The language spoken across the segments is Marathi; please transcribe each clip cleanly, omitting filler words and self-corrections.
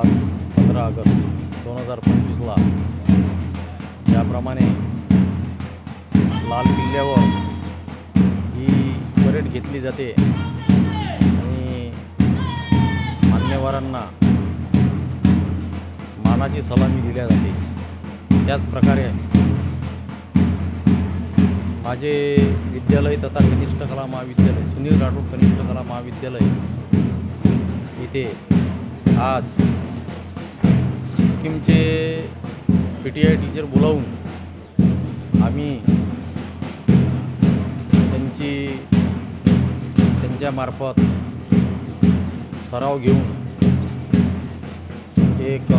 आज 15 ऑगस्ट 2025ला ज्याप्रमाणे लाल किल्ल्यावर ही परेड घेतली जाते आणि मान्यवरांना मानाची सलामी दिली जाते, त्याच प्रकारे माझे विद्यालय तथा कनिष्ठ कला महाविद्यालय सुनील राठोड कनिष्ठ कला महाविद्यालय इथे आज सिक्कीमचे PTI टीचर बोलावून आम्ही त्यांच्यामार्फत सराव घेऊन एक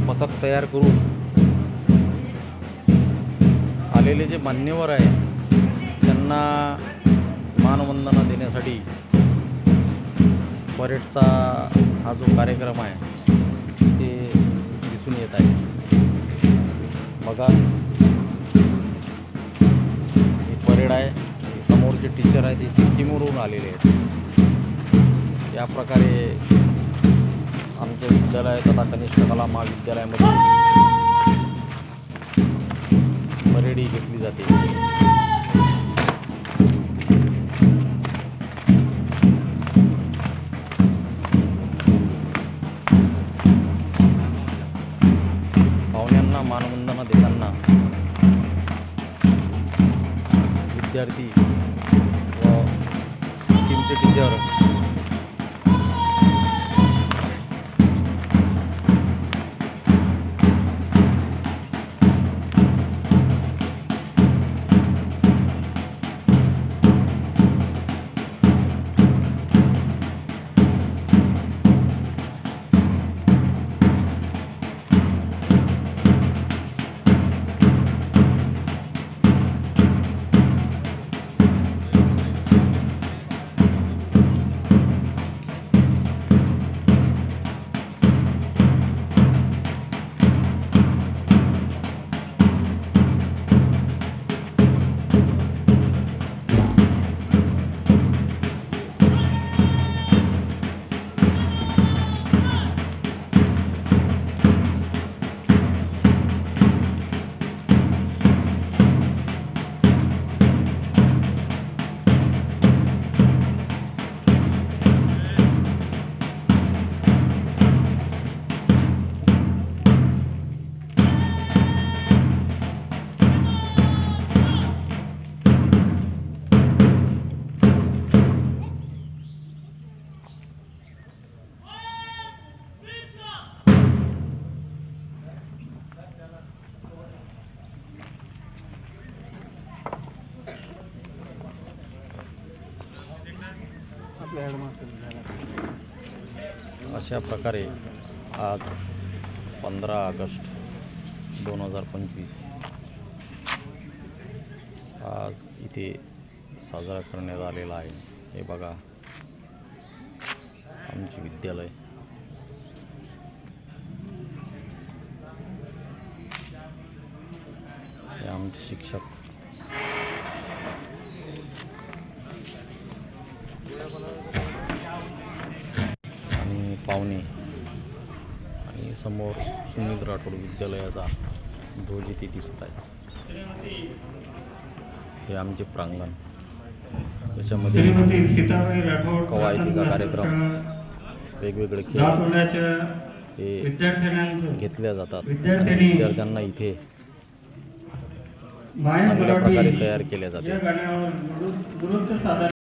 पथक तयार करून आलेले जे मान्यवर आहे त्यांना मानवंदना देण्यासाठी परेडचा हा जो कार्यक्रम आहे ते दिसून येत आहे। बघा, ही परेड आहे, समोरचे टीचर आहेत ते सिक्कीमवरून आलेले आहेत। या प्रकारे आमच्या विद्यालय तथा कनिष्ठ कला महाविद्यालयामध्ये परेड ही घेतली जाते। पाहुण्यांना मानवंदना देताना विद्यार्थी व सिक्कीमचे टीचर अशा प्रकारे आज 15 ऑगस्ट 2025 आज इथे साजरा करण्यात आलेला आहे। हे बघा, आमचे विद्यालय, हे आमचे शिक्षक आणि पाहुणे आणि समोर सुनील राठोड विद्यालयाचा ध्वज इथे दिसत आहे। हे आमचे प्रांगण, त्याच्यामध्ये कवायतीचा कार्यक्रम, वेगवेगळे खेळ हे घेतल्या जातात। विद्यार्थ्यांना इथे चांगल्या प्रकारे तयार केले जाते।